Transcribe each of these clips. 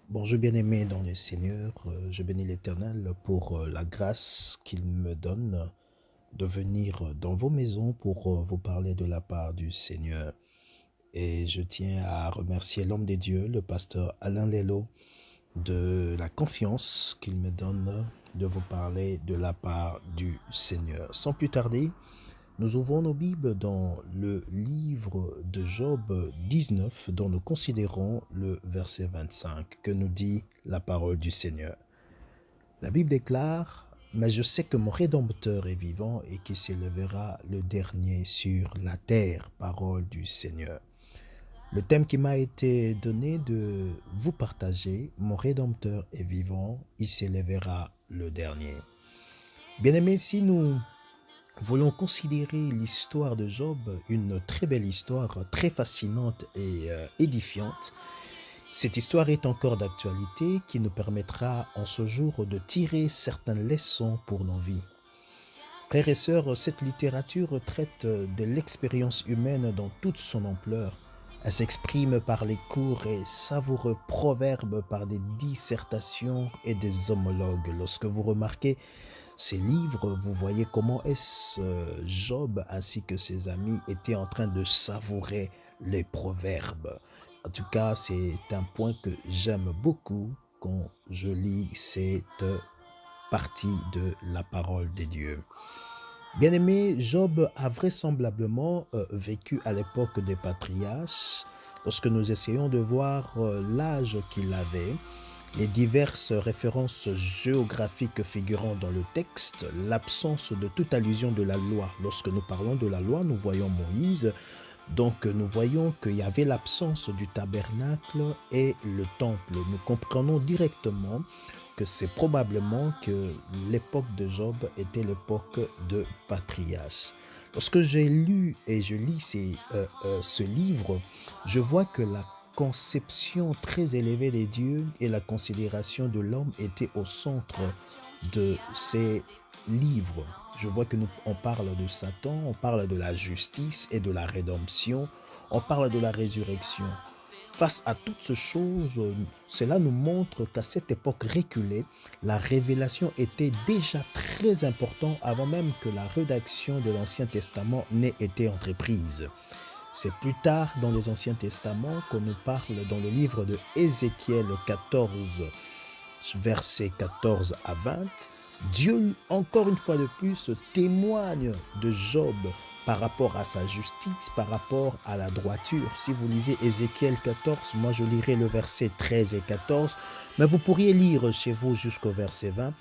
Bonjour bien-aimé dans le Seigneur, je bénis l'Éternel pour la grâce qu'il me donne de venir dans vos maisons pour vous parler de la part du Seigneur. Et je tiens à remercier l'homme de Dieu, le pasteur Alain Lello, de la confiance qu'il me donne de vous parler de la part du Seigneur. Sans plus tarder, nous ouvrons nos Bibles dans le livre de Job 19, dont nous considérons le verset 25, que nous dit la parole du Seigneur. La Bible déclare: Mais je sais que mon Rédempteur est vivant et qu'il s'élèvera le dernier sur la terre. Parole du Seigneur. Le thème qui m'a été donné de vous partager: Mon Rédempteur est vivant, il s'élèvera le dernier. Bien-aimés, si nous voulons considérer l'histoire de Job, une très belle histoire, très fascinante et édifiante. Cette histoire est encore d'actualité qui nous permettra en ce jour de tirer certaines leçons pour nos vies. Frères et sœurs, cette littérature traite de l'expérience humaine dans toute son ampleur. Elle s'exprime par les courts et savoureux proverbes, par des dissertations et des homologues. Lorsque vous remarquez ces livres, vous voyez comment est-ce Job ainsi que ses amis étaient en train de savourer les proverbes. En tout cas, c'est un point que j'aime beaucoup quand je lis cette partie de la parole de Dieu. Bien-aimé, Job a vraisemblablement vécu à l'époque des patriarches. Lorsque nous essayons de voir l'âge qu'il avait, les diverses références géographiques figurant dans le texte, l'absence de toute allusion de la loi. Lorsque nous parlons de la loi, nous voyons Moïse, donc nous voyons qu'il y avait l'absence du tabernacle et le temple. Nous comprenons directement que c'est probablement que l'époque de Job était l'époque de patriarche. Lorsque j'ai lu et je lis ce livre, je vois que la conception très élevée des dieux et la considération de l'homme étaient au centre de ces livres. Je vois que on parle de Satan, on parle de la justice et de la rédemption, on parle de la résurrection. Face à toutes ces choses, cela nous montre qu'à cette époque reculée, la révélation était déjà très importante avant même que la rédaction de l'Ancien Testament n'ait été entreprise. C'est plus tard dans les Anciens Testaments qu'on nous parle dans le livre de Ézéchiel 14, versets 14 à 20. Dieu, encore une fois de plus, témoigne de Job par rapport à sa justice, par rapport à la droiture. Si vous lisez Ézéchiel 14, moi je lirai le verset 13 et 14, mais vous pourriez lire chez vous jusqu'au verset 20.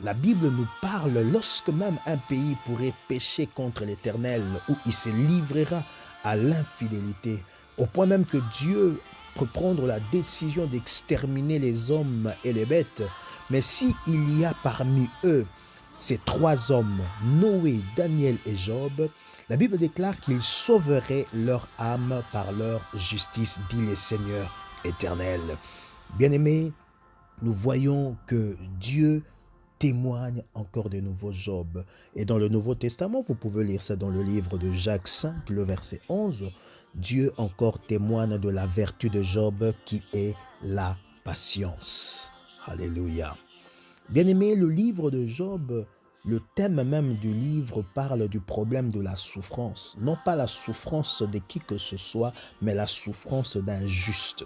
La Bible nous parle lorsque même un pays pourrait pécher contre l'Éternel, où il se livrera à l'infidélité, au point même que Dieu peut prendre la décision d'exterminer les hommes et les bêtes. Mais si il y a parmi eux ces trois hommes, Noé, Daniel et Job, la Bible déclare qu'ils sauveraient leur âme par leur justice, dit le Seigneur éternel. Bien-aimés, nous voyons que Dieu témoigne encore de nouveau Job. Et dans le Nouveau Testament, vous pouvez lire ça dans le livre de Jacques 5, le verset 11, Dieu encore témoigne de la vertu de Job qui est la patience. Alléluia. Bien-aimé, le livre de Job, le thème même du livre parle du problème de la souffrance. Non pas la souffrance de qui que ce soit, mais la souffrance d'un juste.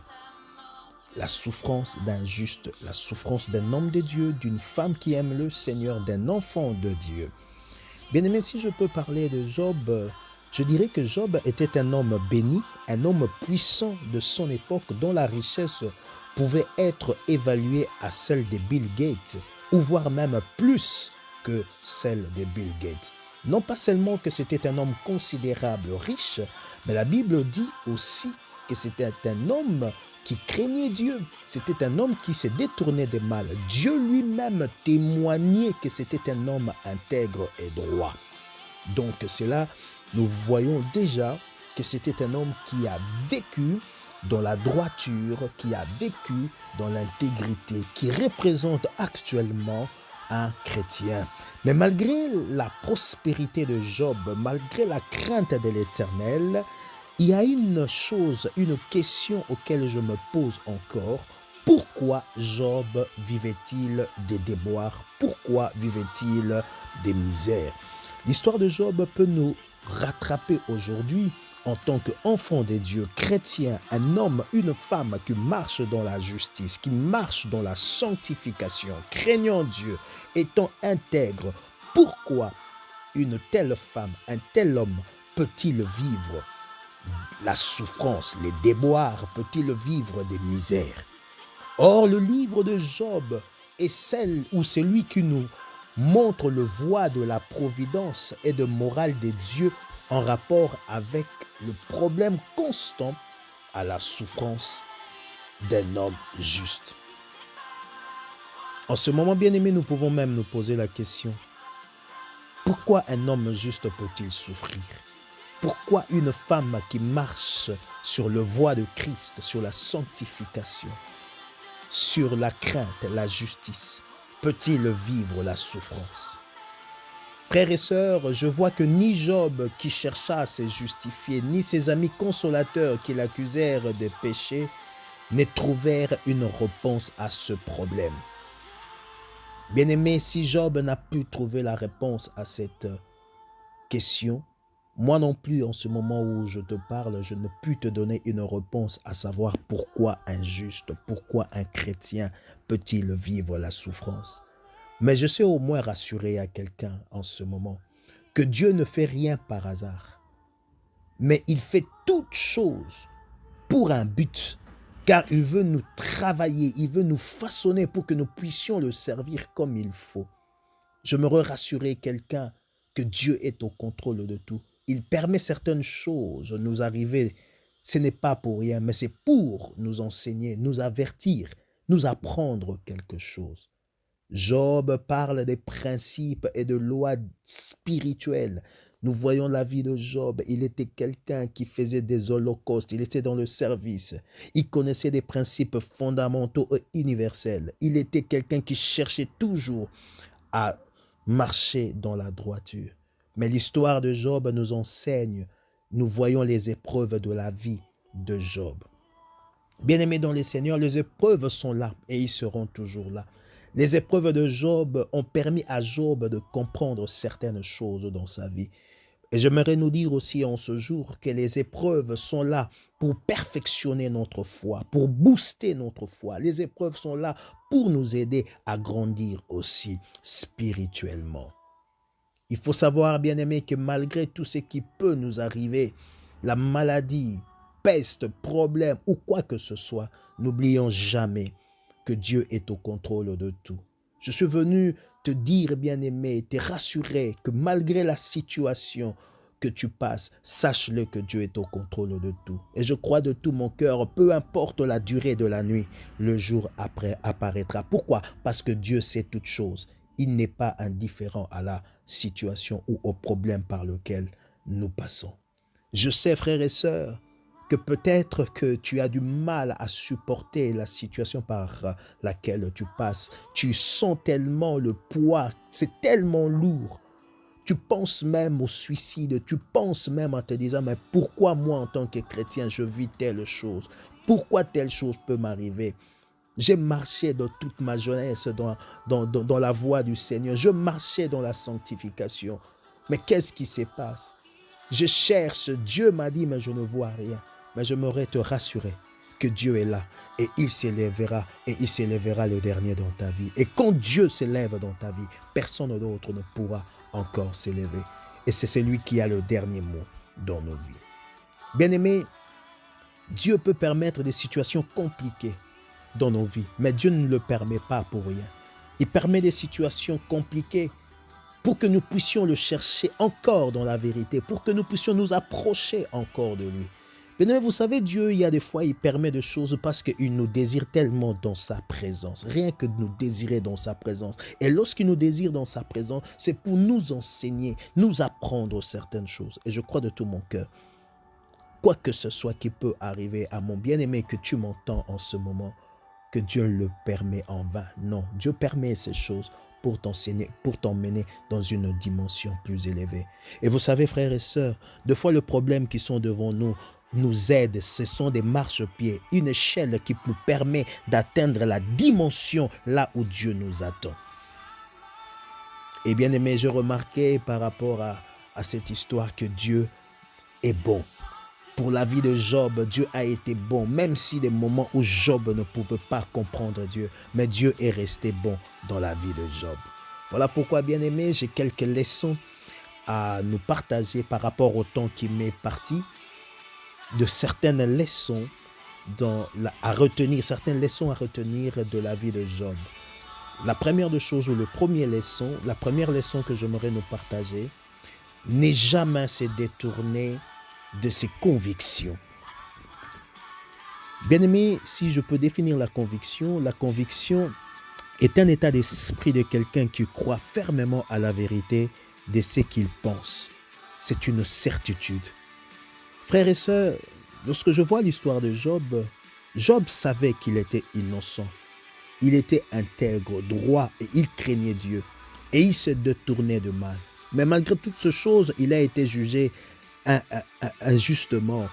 La souffrance d'un juste, la souffrance d'un homme de Dieu, d'une femme qui aime le Seigneur, d'un enfant de Dieu. Bien-aimé, si je peux parler de Job, je dirais que Job était un homme béni, un homme puissant de son époque dont la richesse pouvait être évaluée à celle de Bill Gates, ou voire même plus que celle de Bill Gates. Non pas seulement que c'était un homme considérable, riche, mais la Bible dit aussi que c'était un homme qui craignait Dieu. C'était un homme qui se détournait des mal. Dieu lui-même témoignait que c'était un homme intègre et droit. Donc c'est là, nous voyons déjà que c'était un homme qui a vécu dans la droiture, qui a vécu dans l'intégrité, qui représente actuellement un chrétien. Mais malgré la prospérité de Job, malgré la crainte de l'Éternel, il y a une chose, une question auquel je me pose encore. Pourquoi Job vivait-il des déboires? Pourquoi vivait-il des misères? L'histoire de Job peut nous rattraper aujourd'hui en tant qu'enfant des dieux, chrétien, un homme, une femme qui marche dans la justice, qui marche dans la sanctification, craignant Dieu, étant intègre. Pourquoi une telle femme, un tel homme peut-il vivre la souffrance, les déboires, peut-il vivre des misères? Or, le livre de Job est celle ou celui qui nous montre le voie de la providence et de morale des dieux en rapport avec le problème constant à la souffrance d'un homme juste. En ce moment, bien-aimé, nous pouvons même nous poser la question: pourquoi un homme juste peut-il souffrir? Pourquoi une femme qui marche sur le voie de Christ, sur la sanctification, sur la crainte, la justice, peut-il vivre la souffrance? Frères et sœurs, je vois que ni Job qui chercha à se justifier, ni ses amis consolateurs qui l'accusèrent de péché, ne trouvèrent une réponse à ce problème. Bien-aimé, si Job n'a pu trouver la réponse à cette question, moi non plus, en ce moment où je te parle, je ne puis te donner une réponse à savoir pourquoi un juste, pourquoi un chrétien peut-il vivre la souffrance. Mais je sais au moins rassurer à quelqu'un en ce moment que Dieu ne fait rien par hasard, mais il fait toutes choses pour un but, car il veut nous travailler, il veut nous façonner pour que nous puissions le servir comme il faut. J'aimerais rassurer quelqu'un que Dieu est au contrôle de tout. Il permet certaines choses nous arriver. Ce n'est pas pour rien, mais c'est pour nous enseigner, nous avertir, nous apprendre quelque chose. Job parle des principes et de lois spirituelles. Nous voyons la vie de Job. Il était quelqu'un qui faisait des holocaustes. Il était dans le service. Il connaissait des principes fondamentaux et universels. Il était quelqu'un qui cherchait toujours à marcher dans la droiture. Mais l'histoire de Job nous enseigne. Nous voyons les épreuves de la vie de Job. Bien-aimés dans les Seigneurs, les épreuves sont là et ils seront toujours là. Les épreuves de Job ont permis à Job de comprendre certaines choses dans sa vie. Et j'aimerais nous dire aussi en ce jour que les épreuves sont là pour perfectionner notre foi, pour booster notre foi. Les épreuves sont là pour nous aider à grandir aussi spirituellement. Il faut savoir, bien-aimé, que malgré tout ce qui peut nous arriver, la maladie, peste, problème ou quoi que ce soit, n'oublions jamais que Dieu est au contrôle de tout. Je suis venu te dire, bien-aimé, te rassurer que malgré la situation que tu passes, sache-le que Dieu est au contrôle de tout. Et je crois de tout mon cœur, peu importe la durée de la nuit, le jour après apparaîtra. Pourquoi? Parce que Dieu sait toutes choses. Il n'est pas indifférent à la situation ou au problème par lequel nous passons. Je sais, frères et sœurs, que peut-être que tu as du mal à supporter la situation par laquelle tu passes. Tu sens tellement le poids, c'est tellement lourd. Tu penses même au suicide, tu penses même en te disant, mais pourquoi moi en tant que chrétien je vis telle chose? Pourquoi telle chose peut m'arriver? J'ai marché dans toute ma jeunesse dans la voie du Seigneur. Je marchais dans la sanctification. Mais qu'est-ce qui se passe? Je cherche, Dieu m'a dit, mais je ne vois rien. Mais j'aimerais te rassurer que Dieu est là et il s'élèvera le dernier dans ta vie. Et quand Dieu s'élève dans ta vie, personne d'autre ne pourra encore s'élever. Et c'est celui qui a le dernier mot dans nos vies. Bien-aimés, Dieu peut permettre des situations compliquées dans nos vies, mais Dieu ne le permet pas pour rien. Il permet des situations compliquées pour que nous puissions le chercher encore dans la vérité, pour que nous puissions nous approcher encore de lui. Bien, vous savez, Dieu, il y a des fois, il permet des choses parce qu'il nous désire tellement dans sa présence. Rien que de nous désirer dans sa présence. Et lorsqu'il nous désire dans sa présence, c'est pour nous enseigner, nous apprendre certaines choses. Et je crois de tout mon cœur, quoi que ce soit qui peut arriver à mon bien-aimé que tu m'entends en ce moment, que Dieu le permet en vain. Non, Dieu permet ces choses pour t'enseigner, pour t'emmener dans une dimension plus élevée. Et vous savez, frères et sœurs, des fois, les problèmes qui sont devant nous nous aide, ce sont des marchepieds, une échelle qui nous permet d'atteindre la dimension là où Dieu nous attend. Et bien aimé, je remarquais par rapport à cette histoire que Dieu est bon. Pour la vie de Job, Dieu a été bon, même si des moments où Job ne pouvait pas comprendre Dieu, mais Dieu est resté bon dans la vie de Job. Voilà pourquoi, bien aimé, j'ai quelques leçons à nous partager par rapport au temps qui m'est parti, de certaines leçons à retenir de la vie de Job. La première leçon que j'aimerais nous partager, n'est jamais se détourner de ses convictions. Bien-aimé, si je peux définir la conviction est un état d'esprit de quelqu'un qui croit fermement à la vérité de ce qu'il pense. C'est une certitude. Frères et sœurs, lorsque je vois l'histoire de Job, Job savait qu'il était innocent. Il était intègre, droit et il craignait Dieu. Et il se détournait de mal. Mais malgré toutes ces choses, il a été jugé injustement.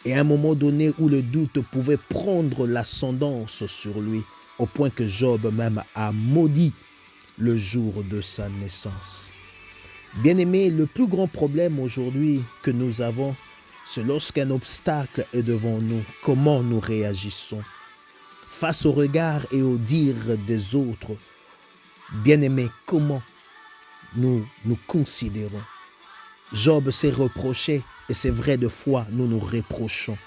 Et à un moment donné où le doute pouvait prendre l'ascendance sur lui, au point que Job même a maudit le jour de sa naissance. Bien-aimé, le plus grand problème aujourd'hui que nous avons, c'est lorsqu'un obstacle est devant nous, comment nous réagissons face au regard et au dire des autres. Bien-aimé, comment nous nous considérons? Job s'est reproché, et c'est vrai, de fois, nous nous reprochons.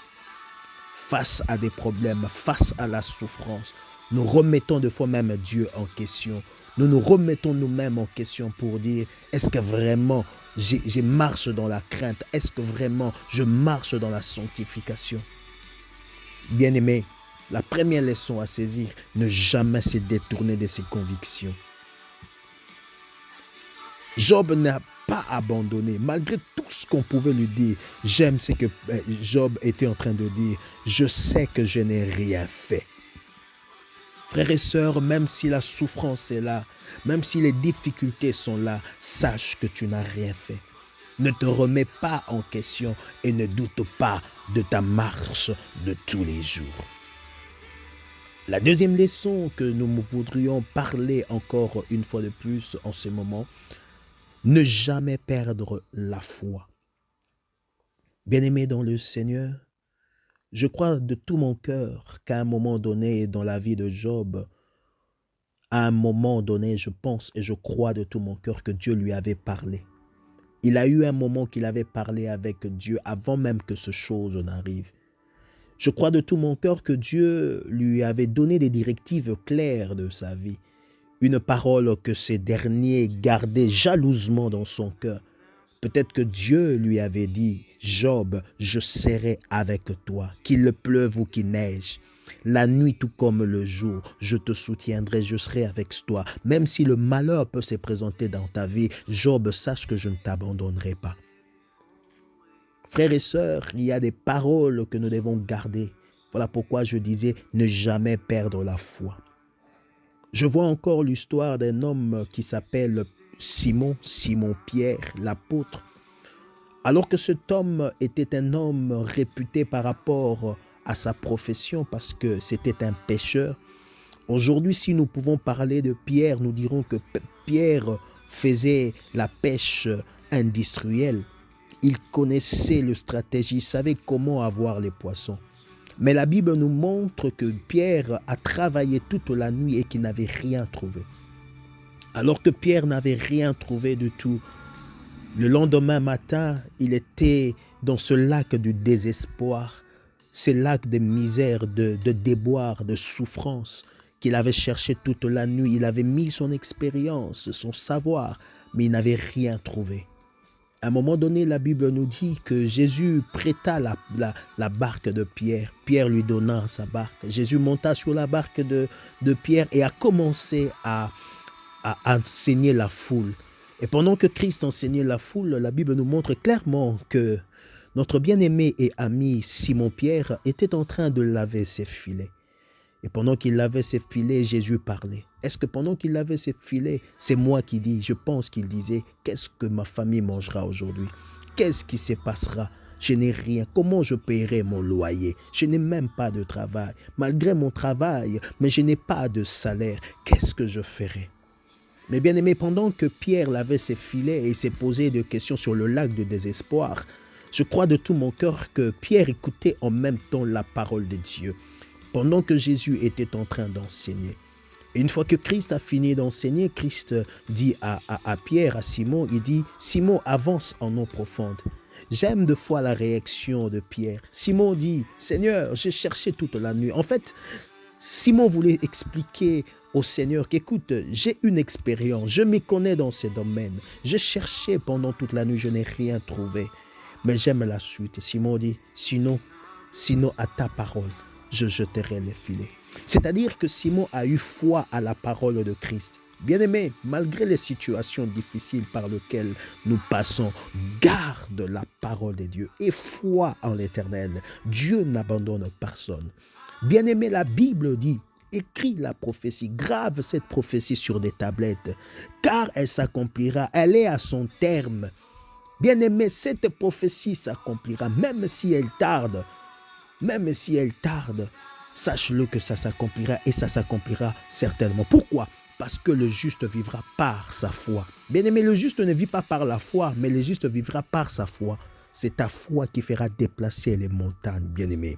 Face à des problèmes, face à la souffrance, nous remettons de fois même Dieu en question. Nous nous remettons nous-mêmes en question pour dire, est-ce que vraiment je marche dans la crainte? Est-ce que vraiment je marche dans la sanctification? Bien-aimé, la première leçon à saisir, ne jamais se détourner de ses convictions. Job n'a pas abandonné, malgré tout ce qu'on pouvait lui dire. J'aime ce que Job était en train de dire. Je sais que je n'ai rien fait. Frères et sœurs, même si la souffrance est là, même si les difficultés sont là, sache que tu n'as rien fait. Ne te remets pas en question et ne doute pas de ta marche de tous les jours. La deuxième leçon que nous voudrions parler encore une fois de plus en ce moment, ne jamais perdre la foi. Bien-aimé dans le Seigneur, je crois de tout mon cœur qu'à un moment donné dans la vie de Job, à un moment donné, je pense et je crois de tout mon cœur que Dieu lui avait parlé. Il a eu un moment qu'il avait parlé avec Dieu avant même que ce chose n'arrive. Je crois de tout mon cœur que Dieu lui avait donné des directives claires de sa vie. Une parole que ces derniers gardaient jalousement dans son cœur. Peut-être que Dieu lui avait dit, Job, je serai avec toi, qu'il pleuve ou qu'il neige. La nuit tout comme le jour, je te soutiendrai, je serai avec toi. Même si le malheur peut se présenter dans ta vie, Job, sache que je ne t'abandonnerai pas. Frères et sœurs, il y a des paroles que nous devons garder. Voilà pourquoi je disais, ne jamais perdre la foi. Je vois encore l'histoire d'un homme qui s'appelle Simon Pierre, l'apôtre. Alors que cet homme était un homme réputé par rapport à sa profession parce que c'était un pêcheur. Aujourd'hui, si nous pouvons parler de Pierre, nous dirons que Pierre faisait la pêche industrielle. Il connaissait la stratégie, il savait comment avoir les poissons. Mais la Bible nous montre que Pierre a travaillé toute la nuit et qu'il n'avait rien trouvé. Alors que Pierre n'avait rien trouvé du tout, le lendemain matin, il était dans ce lac du désespoir, ce lac de misère, de déboire, de souffrance qu'il avait cherché toute la nuit. Il avait mis son expérience, son savoir, mais il n'avait rien trouvé. À un moment donné, la Bible nous dit que Jésus prêta la barque de Pierre. Pierre lui donna sa barque. Jésus monta sur la barque de Pierre et a commencé à enseigner la foule. Et pendant que Christ enseignait la foule, la Bible nous montre clairement que notre bien-aimé et ami Simon-Pierre était en train de laver ses filets. Et pendant qu'il lavait ses filets, Jésus parlait. Est-ce que pendant qu'il lavait ses filets, c'est moi qui dis, je pense qu'il disait, qu'est-ce que ma famille mangera aujourd'hui? Qu'est-ce qui se passera? Je n'ai rien. Comment je paierai mon loyer? Je n'ai même pas de travail. Malgré mon travail, mais je n'ai pas de salaire. Qu'est-ce que je ferai? Mais bien aimé, pendant que Pierre lavait ses filets et s'est posé des questions sur le lac de désespoir, je crois de tout mon cœur que Pierre écoutait en même temps la parole de Dieu, pendant que Jésus était en train d'enseigner. Et une fois que Christ a fini d'enseigner, Christ dit à Pierre, à Simon, il dit, Simon, avance en eau profonde. J'aime de fois la réaction de Pierre. Simon dit, Seigneur, j'ai cherché toute la nuit. En fait, Simon voulait expliquer au Seigneur qu'écoute, j'ai une expérience, je m'y connais dans ces domaines. J'ai cherché pendant toute la nuit, je n'ai rien trouvé. Mais j'aime la suite. Simon dit, sinon à ta parole, je jeterai les filets. C'est-à-dire que Simon a eu foi à la parole de Christ. Bien-aimé, malgré les situations difficiles par lesquelles nous passons, garde la parole de Dieu et foi en l'Éternel. Dieu n'abandonne personne. Bien-aimé, la Bible dit, écris la prophétie, grave cette prophétie sur des tablettes, car elle s'accomplira, elle est à son terme. Bien-aimé, cette prophétie s'accomplira, même si elle tarde, sache-le que ça s'accomplira et ça s'accomplira certainement. Pourquoi? Parce que le juste vivra par sa foi. Bien-aimé, le juste ne vit pas par la foi, mais le juste vivra par sa foi. C'est ta foi qui fera déplacer les montagnes, bien-aimé.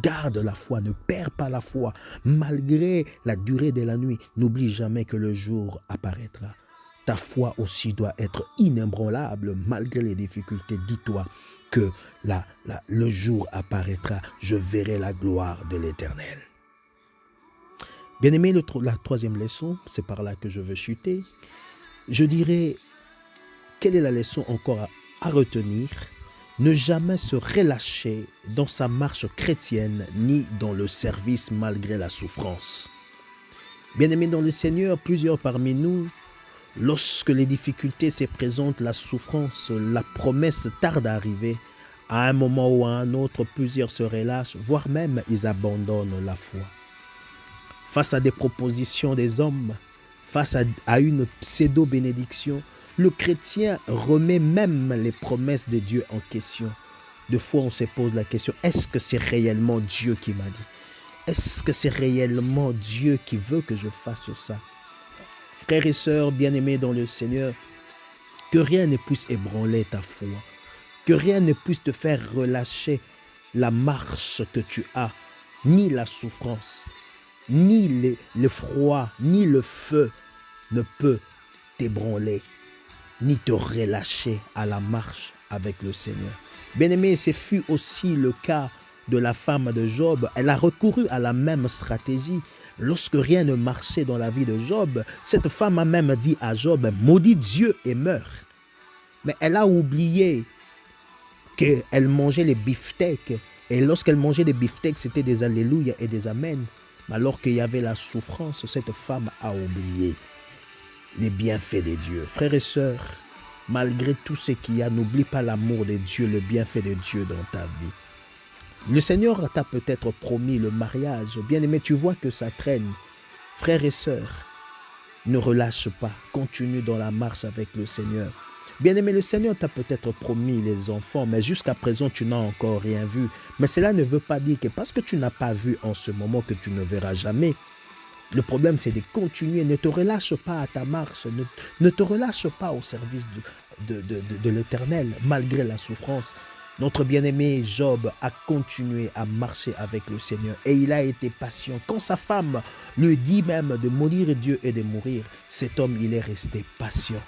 Garde la foi, ne perds pas la foi. Malgré la durée de la nuit, n'oublie jamais que le jour apparaîtra. Ta foi aussi doit être inébranlable malgré les difficultés. Dis-toi que le jour apparaîtra, je verrai la gloire de l'Éternel. Bien-aimé, la troisième leçon, c'est par là que je veux chuter. Je dirais, quelle est la leçon encore à retenir? Ne jamais se relâcher dans sa marche chrétienne ni dans le service malgré la souffrance. Bien-aimé dans le Seigneur, plusieurs parmi nous, lorsque les difficultés se présentent, la souffrance, la promesse tarde à arriver, à un moment ou à un autre, plusieurs se relâchent, voire même ils abandonnent la foi. Face à des propositions des hommes, face à une pseudo-bénédiction, le chrétien remet même les promesses de Dieu en question. De fois, on se pose la question, est-ce que c'est réellement Dieu qui m'a dit? Est-ce que c'est réellement Dieu qui veut que je fasse ça? Frères et sœurs bien-aimés dans le Seigneur, que rien ne puisse ébranler ta foi, que rien ne puisse te faire relâcher la marche que tu as, ni la souffrance, ni le froid, ni le feu ne peut t'ébranler, ni te relâcher à la marche avec le Seigneur. Bien-aimé, ce fut aussi le cas de la femme de Job. Elle a recouru à la même stratégie. Lorsque rien ne marchait dans la vie de Job, cette femme a même dit à Job, maudit Dieu et meurs. Mais elle a oublié qu'elle mangeait les beefsteaks. Et lorsqu'elle mangeait des beefsteaks, c'était des alléluia et des amen. Mais alors qu'il y avait la souffrance, cette femme a oublié les bienfaits de Dieu. Frères et sœurs, malgré tout ce qu'il y a, n'oublie pas l'amour de Dieu, le bienfait de Dieu dans ta vie. Le Seigneur t'a peut-être promis le mariage. Bien-aimé, tu vois que ça traîne. Frères et sœurs, ne relâche pas. Continue dans la marche avec le Seigneur. Bien-aimé, le Seigneur t'a peut-être promis les enfants, mais jusqu'à présent, tu n'as encore rien vu. Mais cela ne veut pas dire que parce que tu n'as pas vu en ce moment que tu ne verras jamais. Le problème, c'est de continuer. Ne te relâche pas à ta marche. Ne te relâche pas au service de l'Éternel, malgré la souffrance. Notre bien-aimé Job a continué à marcher avec le Seigneur et il a été patient. Quand sa femme lui dit même de maudire Dieu et de mourir, cet homme, il est resté patient.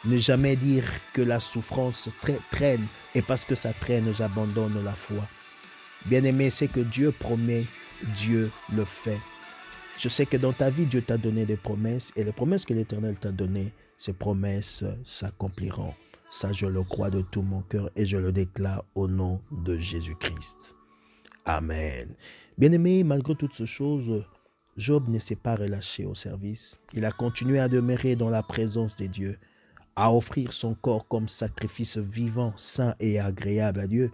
Ne jamais dire que la souffrance traîne et parce que ça traîne, j'abandonne la foi. Bien-aimé, c'est que Dieu promet, Dieu le fait. Je sais que dans ta vie, Dieu t'a donné des promesses et les promesses que l'Éternel t'a données, ces promesses s'accompliront. Ça, je le crois de tout mon cœur et je le déclare au nom de Jésus-Christ. Amen. Bien-aimé, malgré toutes ces choses, Job ne s'est pas relâché au service. Il a continué à demeurer dans la présence de Dieu, à offrir son corps comme sacrifice vivant, saint et agréable à Dieu,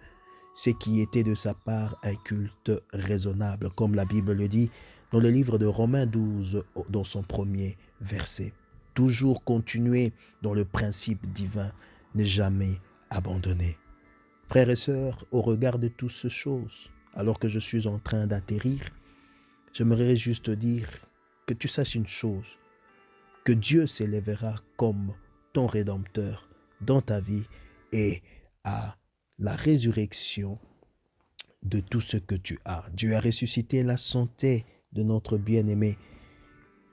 ce qui était de sa part un culte raisonnable, comme la Bible le dit dans le livre de Romains 12, dans son premier verset. Toujours continuer dans le principe divin, ne jamais abandonner. Frères et sœurs, au regard de toutes ces choses, alors que je suis en train d'atterrir, j'aimerais juste dire que tu saches une chose, que Dieu s'élèvera comme ton Rédempteur dans ta vie et à la résurrection de tout ce que tu as. Dieu a ressuscité la santé de notre bien-aimé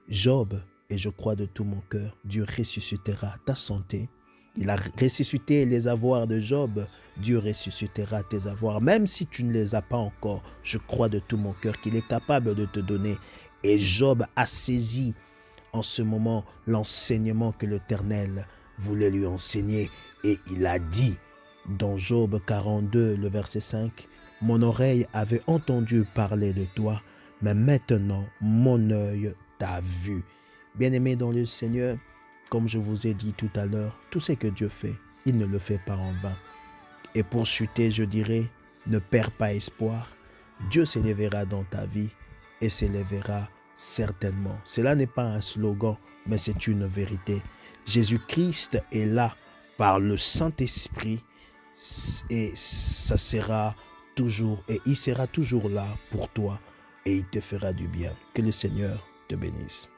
Job, et je crois de tout mon cœur, Dieu ressuscitera ta santé. Il a ressuscité les avoirs de Job, Dieu ressuscitera tes avoirs. Même si tu ne les as pas encore, je crois de tout mon cœur qu'il est capable de te donner. Et Job a saisi en ce moment l'enseignement que l'Éternel voulait lui enseigner. Et il a dit dans Job 42, le verset 5, « Mon oreille avait entendu parler de toi, mais maintenant mon œil t'a vu. » Bien-aimé dans le Seigneur, comme je vous ai dit tout à l'heure, tout ce que Dieu fait, il ne le fait pas en vain. Et pour chuter, je dirais, ne perds pas espoir. Dieu s'élèvera dans ta vie et s'élèvera certainement. Cela n'est pas un slogan, mais c'est une vérité. Jésus-Christ est là par le Saint-Esprit et ça sera toujours, et il sera toujours là pour toi et il te fera du bien. Que le Seigneur te bénisse.